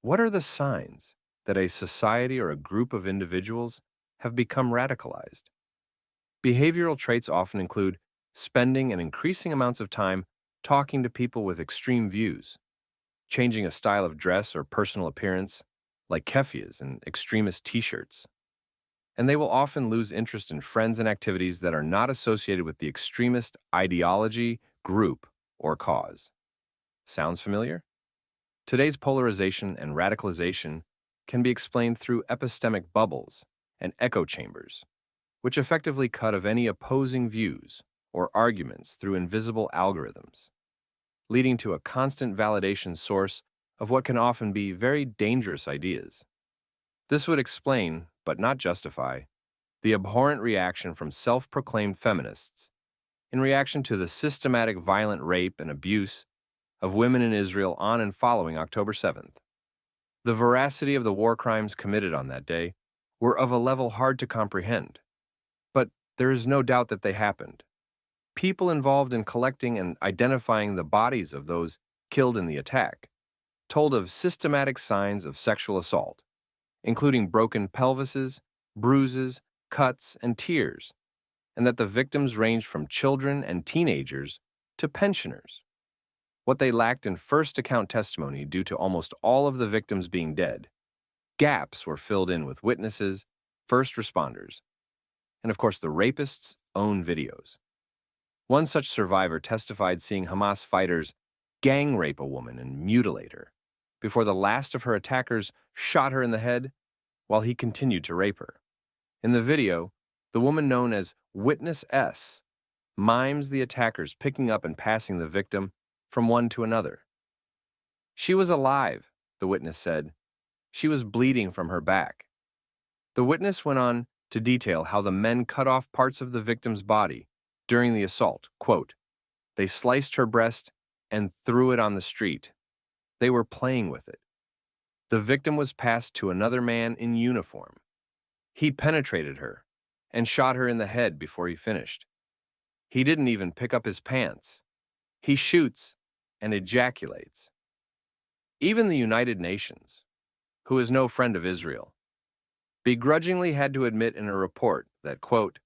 What are the signs that a society or a group of individuals have become radicalized? Behavioral traits often include spending an increasing amounts of time talking to people with extreme views, changing a style of dress or personal appearance, like keffiyehs and extremist t-shirts. And they will often lose interest in friends and activities that are not associated with the extremist ideology, group, or cause. Sounds familiar? Today's polarization and radicalization can be explained through epistemic bubbles and echo chambers, which effectively cut off any opposing views or arguments through invisible algorithms, leading to a constant validation source of what can often be very dangerous ideas. This would explain, but not justify, the abhorrent reaction from self-proclaimed feminists in reaction to the systematic violent rape and abuse of women in Israel on and following October 7th. The veracity of the war crimes committed on that day were of a level hard to comprehend, but there is no doubt that they happened. People involved in collecting and identifying the bodies of those killed in the attack told of systematic signs of sexual assault, including broken pelvises, bruises, cuts, and tears, and that the victims ranged from children and teenagers to pensioners. What they lacked in first account testimony due to almost all of the victims being dead, gaps were filled in with witnesses, first responders, and of course the rapists' own videos. One such survivor testified seeing Hamas fighters gang rape a woman and mutilate her before the last of her attackers shot her in the head while he continued to rape her. In the video, the woman known as Witness S mimes the attackers picking up and passing the victim from one to another. She was alive, the witness said. She was bleeding from her back. The witness went on to detail how the men cut off parts of the victim's body during the assault. Quote, "They sliced her breast and threw it on the street. They were playing with it. The victim was passed to another man in uniform. He penetrated her and shot her in the head before he finished. He didn't even pick up his pants. He shoots and ejaculates." Even the United Nations, who is no friend of Israel, begrudgingly had to admit in a report that, quote,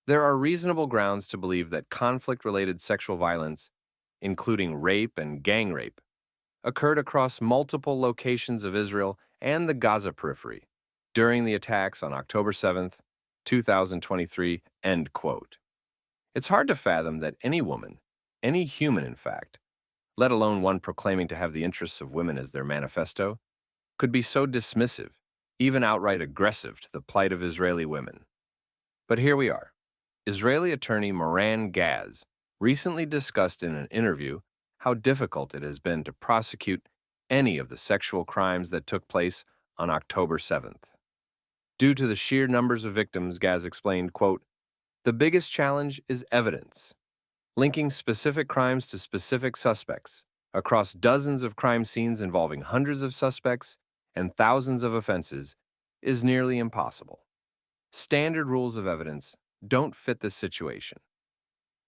"There are reasonable grounds to believe that conflict-related sexual violence, including rape and gang rape, occurred across multiple locations of Israel and the Gaza periphery during the attacks on October 7th, 2023, end quote. It's hard to fathom that any woman, any human in fact, let alone one proclaiming to have the interests of women as their manifesto, could be so dismissive, even outright aggressive to the plight of Israeli women. But here we are. Israeli attorney Moran Gaz recently discussed in an interview how difficult it has been to prosecute any of the sexual crimes that took place on October 7th. Due to the sheer numbers of victims, Gaz explained, quote, "The biggest challenge is evidence. Linking specific crimes to specific suspects across dozens of crime scenes involving hundreds of suspects and thousands of offenses is nearly impossible. Standard rules of evidence don't fit this situation.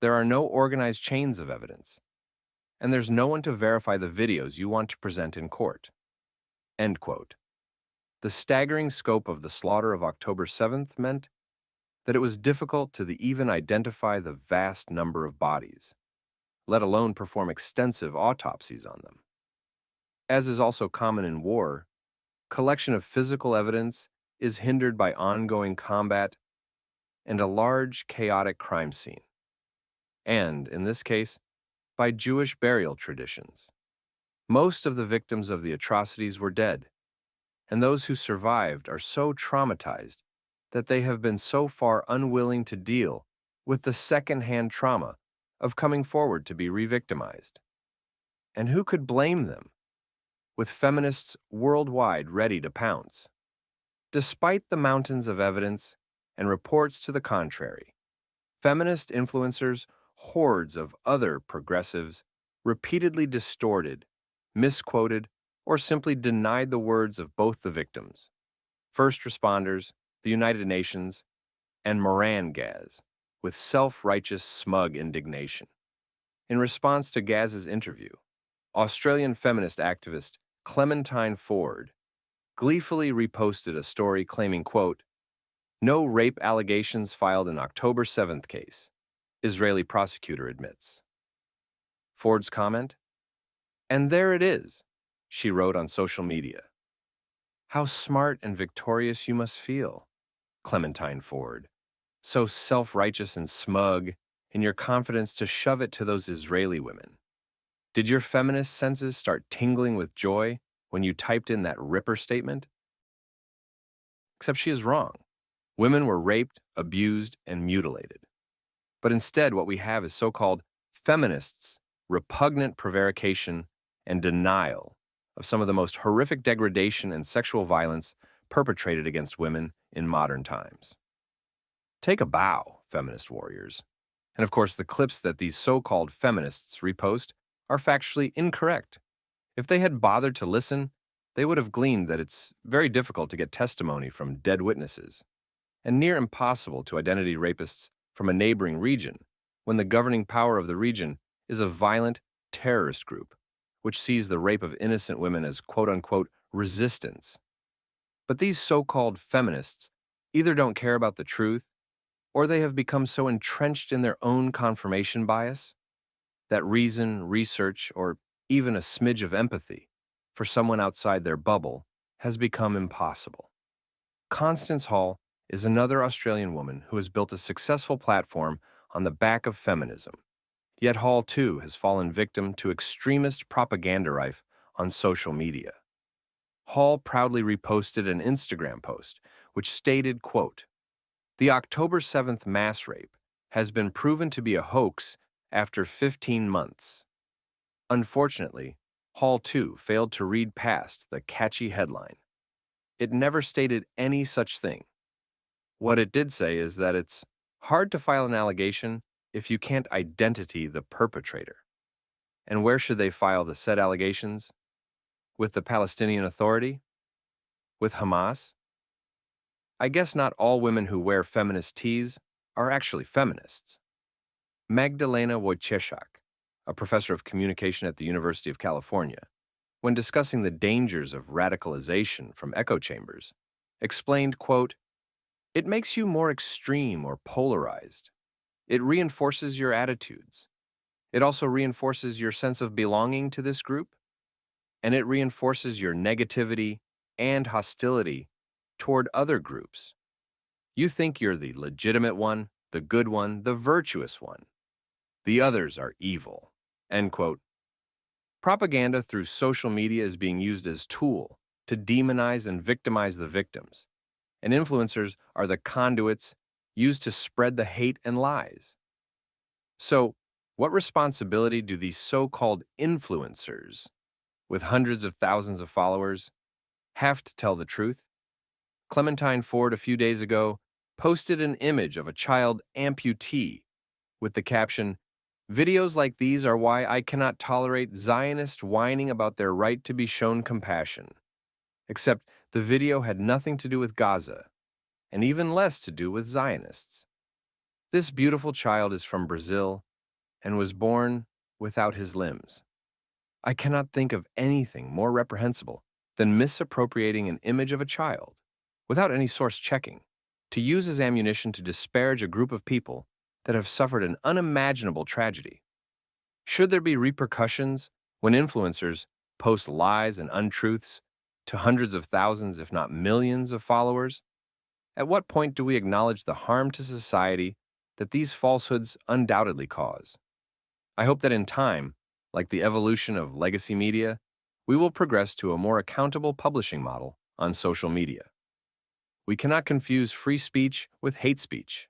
There are no organized chains of evidence, and there's no one to verify the videos you want to present in court." End quote. The staggering scope of the slaughter of October 7th meant that it was difficult to even identify the vast number of bodies, let alone perform extensive autopsies on them. As is also common in war, collection of physical evidence is hindered by ongoing combat and a large, chaotic crime scene, and, in this case, by Jewish burial traditions. Most of the victims of the atrocities were dead, and those who survived are so traumatized that they have been so far unwilling to deal with the second-hand trauma of coming forward to be re-victimized. And who could blame them, with feminists worldwide ready to pounce? Despite the mountains of evidence and reports to the contrary, feminist influencers, hordes of other progressives, repeatedly distorted, misquoted, or simply denied the words of both the victims, first responders, the United Nations, and Moran Gaz, with self-righteous, smug indignation. In response to Gaz's interview, Australian feminist activist Clementine Ford gleefully reposted a story claiming, quote, "No rape allegations filed in October 7th case," Israeli prosecutor admits. Ford's comment? "And there it is," she wrote on social media. "How smart and victorious you must feel, Clementine Ford. So self-righteous and smug in your confidence to shove it to those Israeli women. Did your feminist senses start tingling with joy when you typed in that ripper statement?" Except she is wrong. Women were raped, abused, and mutilated. But instead, what we have is so-called feminists' repugnant prevarication and denial of some of the most horrific degradation and sexual violence perpetrated against women in modern times. Take a bow, feminist warriors. And of course, the clips that these so-called feminists repost are factually incorrect. If they had bothered to listen, they would have gleaned that it's very difficult to get testimony from dead witnesses, and near impossible to identify rapists from a neighboring region when the governing power of the region is a violent terrorist group, which sees the rape of innocent women as quote-unquote resistance. But these so-called feminists either don't care about the truth, or they have become so entrenched in their own confirmation bias that reason, research, or even a smidge of empathy for someone outside their bubble has become impossible. Constance Hall is another Australian woman who has built a successful platform on the back of feminism. Yet Hall, too, has fallen victim to extremist propaganda rife on social media. Hall proudly reposted an Instagram post which stated, quote, "The October 7th mass rape has been proven to be a hoax after 15 months. Unfortunately, Hall, too, failed to read past the catchy headline. It never stated any such thing. What it did say is that it's hard to file an allegation if you can't identify the perpetrator. And where should they file the said allegations? With the Palestinian Authority? With Hamas? I guess not all women who wear feminist tees are actually feminists." Magdalena Wojciechak, a professor of communication at the University of California, when discussing the dangers of radicalization from echo chambers, explained, quote, "It makes you more extreme or polarized. It reinforces your attitudes. It also reinforces your sense of belonging to this group, and it reinforces your negativity and hostility toward other groups. You think you're the legitimate one, the good one, the virtuous one. The others are evil." End quote. Propaganda through social media is being used as tool to demonize and victimize the victims, and influencers are the conduits used to spread the hate and lies. So, what responsibility do these so-called influencers, with hundreds of thousands of followers, have to tell the truth? Clementine Ford a few days ago posted an image of a child amputee with the caption, "Videos like these are why I cannot tolerate Zionists whining about their right to be shown compassion." Except the video had nothing to do with Gaza, and even less to do with Zionists. This beautiful child is from Brazil and was born without his limbs. I cannot think of anything more reprehensible than misappropriating an image of a child, without any source checking, to use as ammunition to disparage a group of people that have suffered an unimaginable tragedy. Should there be repercussions when influencers post lies and untruths to hundreds of thousands, if not millions, of followers? At what point do we acknowledge the harm to society that these falsehoods undoubtedly cause? I hope that in time, like the evolution of legacy media, we will progress to a more accountable publishing model on social media. We cannot confuse free speech with hate speech.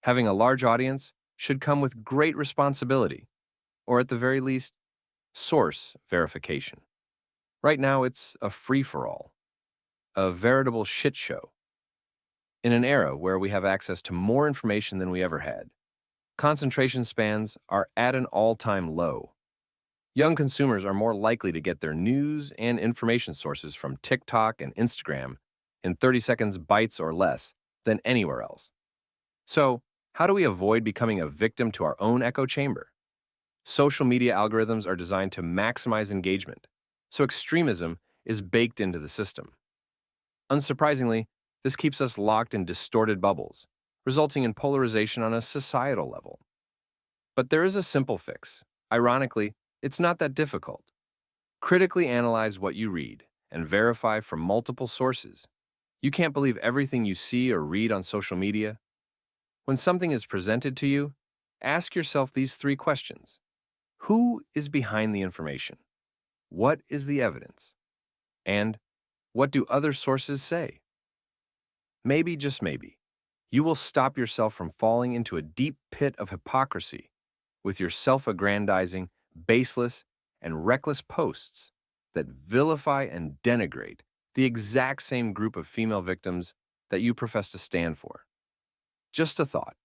Having a large audience should come with great responsibility, or at the very least, source verification. Right now, it's a free-for-all, a veritable shit show. In an era where we have access to more information than we ever had, concentration spans are at an all-time low. Young consumers are more likely to get their news and information sources from TikTok and Instagram in 30 seconds bites or less than anywhere else. So, how do we avoid becoming a victim to our own echo chamber? Social media algorithms are designed to maximize engagement, so extremism is baked into the system. Unsurprisingly, this keeps us locked in distorted bubbles, resulting in polarization on a societal level. But there is a simple fix. Ironically, it's not that difficult. Critically analyze what you read and verify from multiple sources. You can't believe everything you see or read on social media. When something is presented to you, ask yourself these three questions. Who is behind the information? What is the evidence? And what do other sources say? Maybe, just maybe, you will stop yourself from falling into a deep pit of hypocrisy with your self-aggrandizing, baseless, and reckless posts that vilify and denigrate the exact same group of female victims that you profess to stand for. Just a thought.